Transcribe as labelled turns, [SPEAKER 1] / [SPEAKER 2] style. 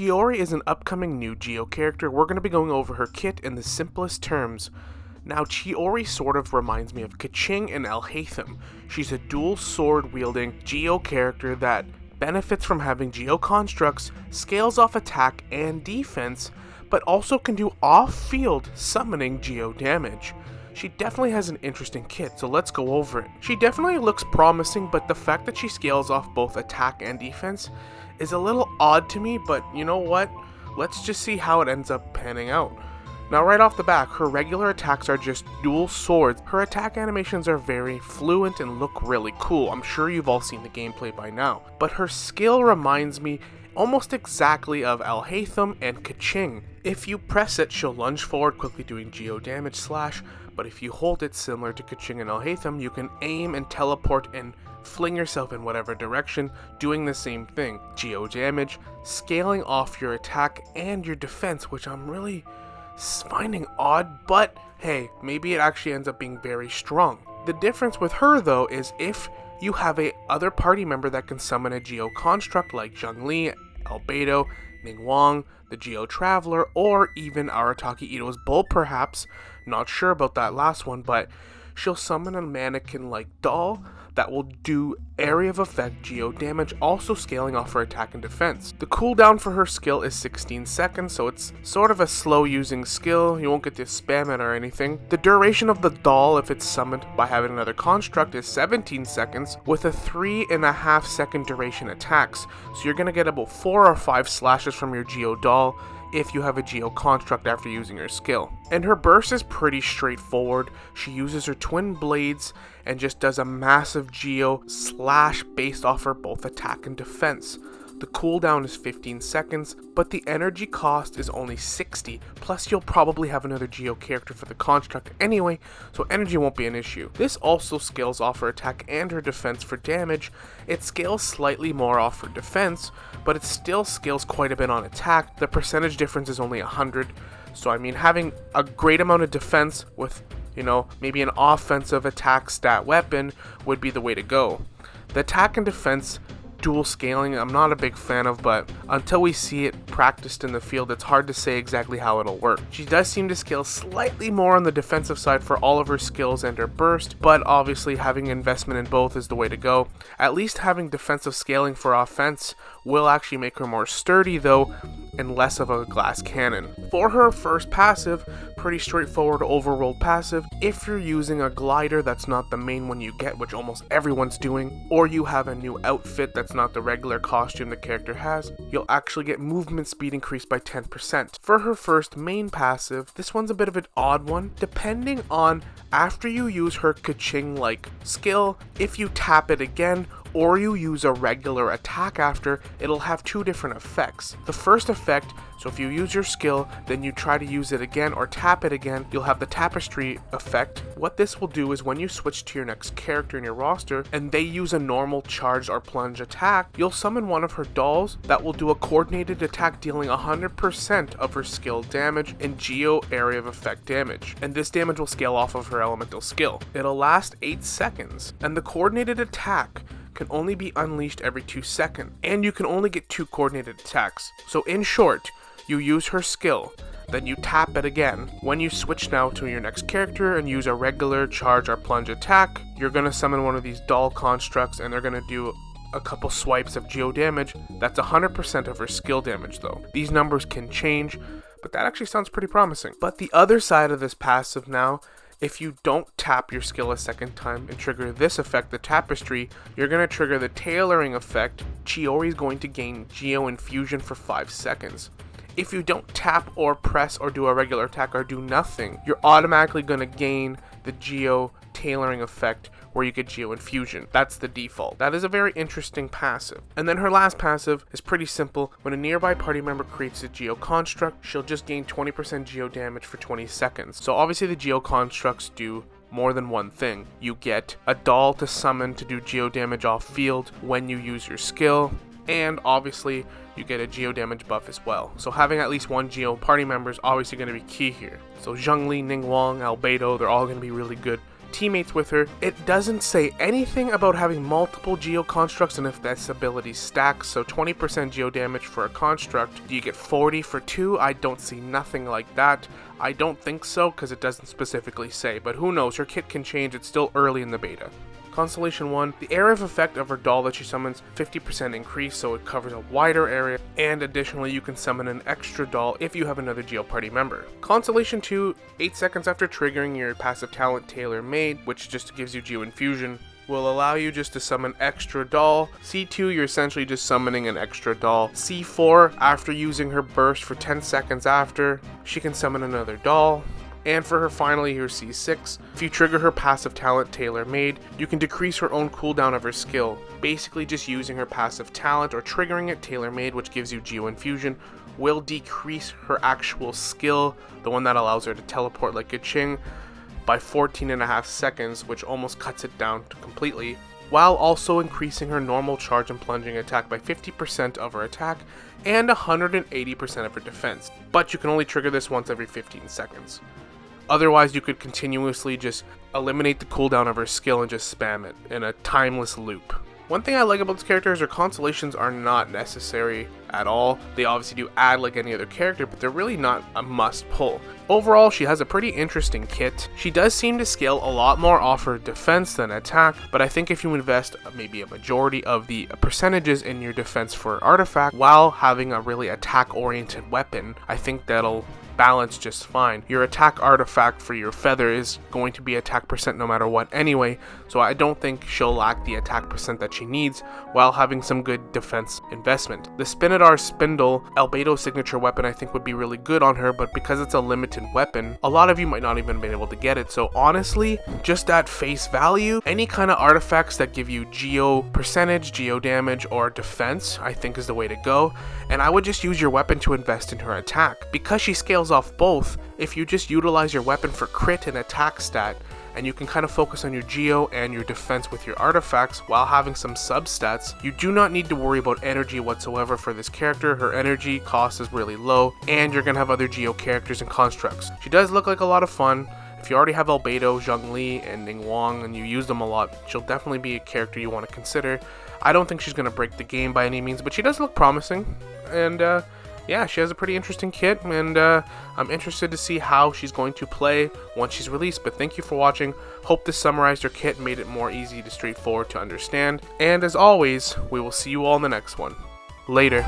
[SPEAKER 1] Chiori is an upcoming new Geo character. We're going to be going over her kit in the simplest terms. Now, Chiori sort of reminds me of Keqing and Alhaitham. She's a dual sword wielding Geo character that benefits from having Geo constructs, scales off attack and defense, but also can do off-field summoning Geo damage. She definitely has an interesting kit, so let's go over it. She definitely looks promising, but the fact that she scales off both attack and defense is a little odd to me, but you know what? Let's just see how it ends up panning out. Now right off the bat, her regular attacks are just dual swords. Her attack animations are very fluent and look really cool. I'm sure you've all seen the gameplay by now. But her skill reminds me almost exactly of Alhaitham and Keqing. If you press it, she'll lunge forward quickly doing Geo damage slash, but if you hold it similar to Keqing and Alhaitham, you can aim and teleport and fling yourself in whatever direction, doing the same thing. Geo damage, scaling off your attack and your defense, which I'm really finding odd, but hey, maybe it actually ends up being very strong. The difference with her though is if you have a other party member that can summon a Geo construct like Zhongli, Albedo, Ningguang, the Geo Traveler, or even Arataki Ito's Bull perhaps, not sure about that last one, but she'll summon a mannequin like doll that will do area of effect Geo damage, also scaling off her attack and defense. The cooldown for her skill is 16 seconds, so it's sort of a slow using skill. You won't get to spam it or anything. The duration of the doll, if it's summoned by having another construct, is 17 seconds with a 3.5 second duration attacks. So you're gonna get about 4 or 5 slashes from your Geo doll if you have a Geo construct after using her skill. And her burst is pretty straightforward. She uses her twin blades and just does a massive Geo slash based off her both attack and defense. The cooldown is 15 seconds, but the energy cost is only 60, plus you'll probably have another Geo character for the construct anyway, so energy won't be an issue. This also scales off her attack and her defense for damage. It scales slightly more off her defense, but it still scales quite a bit on attack. The percentage difference is only 100, so I mean having a great amount of defense with, you know, maybe an offensive attack stat weapon would be the way to go. The attack and defense dual scaling I'm not a big fan of, but until we see it practiced in the field, it's hard to say exactly how it'll work. She does seem to scale slightly more on the defensive side for all of her skills and her burst, but obviously having investment in both is the way to go. At least having defensive scaling for offense will actually make her more sturdy though, and less of a glass cannon. For her first passive, pretty straightforward overworld passive. If you're using a glider that's not the main one you get, which almost everyone's doing, or you have a new outfit that's not the regular costume the character has, you'll actually get movement speed increased by 10%. For her first main passive, this one's a bit of an odd one. Depending on after you use her Keqing like skill, if you tap it again, or you use a regular attack after, it'll have two different effects. The first effect, so if you use your skill, then you try to use it again or tap it again, you'll have the tapestry effect. What this will do is when you switch to your next character in your roster and they use a normal charge or plunge attack, you'll summon one of her dolls that will do a coordinated attack dealing 100% of her skill damage and Geo area of effect damage. And this damage will scale off of her elemental skill. It'll last 8 seconds, and the coordinated attack can only be unleashed every 2 seconds, and you can only get 2 coordinated attacks. So in short, you use her skill, then you tap it again. When you switch now to your next character and use a regular charge or plunge attack, you're gonna summon one of these doll constructs and they're gonna do a couple swipes of Geo damage. That's 100% of her skill damage though. These numbers can change, but that actually sounds pretty promising. But the other side of this passive now, if you don't tap your skill a second time and trigger this effect, the tapestry, you're going to trigger the tailoring effect. Chiori is going to gain Geo infusion for 5 seconds. If you don't tap or press or do a regular attack or do nothing, you're automatically going to gain the Geo tailoring effect where you get Geo infusion. That's the default. That is a very interesting passive. And then her last passive is pretty simple. When a nearby party member creates a Geo construct, she'll just gain 20% Geo damage for 20 seconds. So obviously the Geo constructs do more than one thing. You get a doll to summon to do Geo damage off field when you use your skill, and obviously you get a Geo damage buff as well. So having at least one Geo party member is obviously going to be key here. So Zhongli, Ningguang, Albedo, they're all going to be really good teammates with her. It doesn't say anything about having multiple Geo constructs and if this ability stacks, so 20% Geo damage for a construct. Do you get 40 for 2? I don't see nothing like that. I don't think so, because it doesn't specifically say, but who knows, her kit can change, it's still early in the beta. Constellation 1, the area of effect of her doll that she summons, 50% increase, so it covers a wider area, and additionally you can summon an extra doll if you have another Geo party member. Constellation 2, 8 seconds after triggering your passive talent Tailor Made, which just gives you Geo Infusion, will allow you just to summon extra doll. C2, you're essentially just summoning an extra doll. C4, after using her burst for 10 seconds after, she can summon another doll. And for her finally, here's C6. If you trigger her passive talent Tailor Made, you can decrease her own cooldown of her skill. Basically just using her passive talent or triggering it Tailor Made, which gives you Geo Infusion, will decrease her actual skill, the one that allows her to teleport like Keqing, by 14.5 seconds, which almost cuts it down completely, while also increasing her normal charge and plunging attack by 50% of her attack and 180% of her defense. But you can only trigger this once every 15 seconds. Otherwise, you could continuously just eliminate the cooldown of her skill and just spam it in a timeless loop. One thing I like about this character is her constellations are not necessary at all. They obviously do add like any other character, but they're really not a must pull. Overall, she has a pretty interesting kit. She does seem to scale a lot more off her defense than attack, but I think if you invest maybe a majority of the percentages in your defense for artifact while having a really attack-oriented weapon, I think that'll balance just fine. Your attack artifact for your feather is going to be attack percent no matter what anyway, so I don't think she'll lack the attack percent that she needs while having some good defense investment. The Spinadar Spindle Albedo signature weapon I think would be really good on her, but because it's a limited weapon, a lot of you might not even be able to get it. So honestly, just at face value, any kind of artifacts that give you Geo percentage, Geo damage, or defense I think is the way to go, and I would just use your weapon to invest in her attack. Because she scales off both, if you just utilize your weapon for crit and attack stat, and you can kind of focus on your Geo and your defense with your artifacts while having some substats, you do not need to worry about energy whatsoever for this character. Her energy cost is really low, and you're going to have other Geo characters and constructs. She does look like a lot of fun. If you already have Albedo, Zhongli, and Ning Wang, and you use them a lot, she'll definitely be a character you want to consider. I don't think she's going to break the game by any means, but she does look promising, and yeah, she has a pretty interesting kit, and I'm interested to see how she's going to play once she's released. But thank you for watching. Hope this summarized her kit and made it more easy to straightforward to understand. And as always, we will see you all in the next one. Later.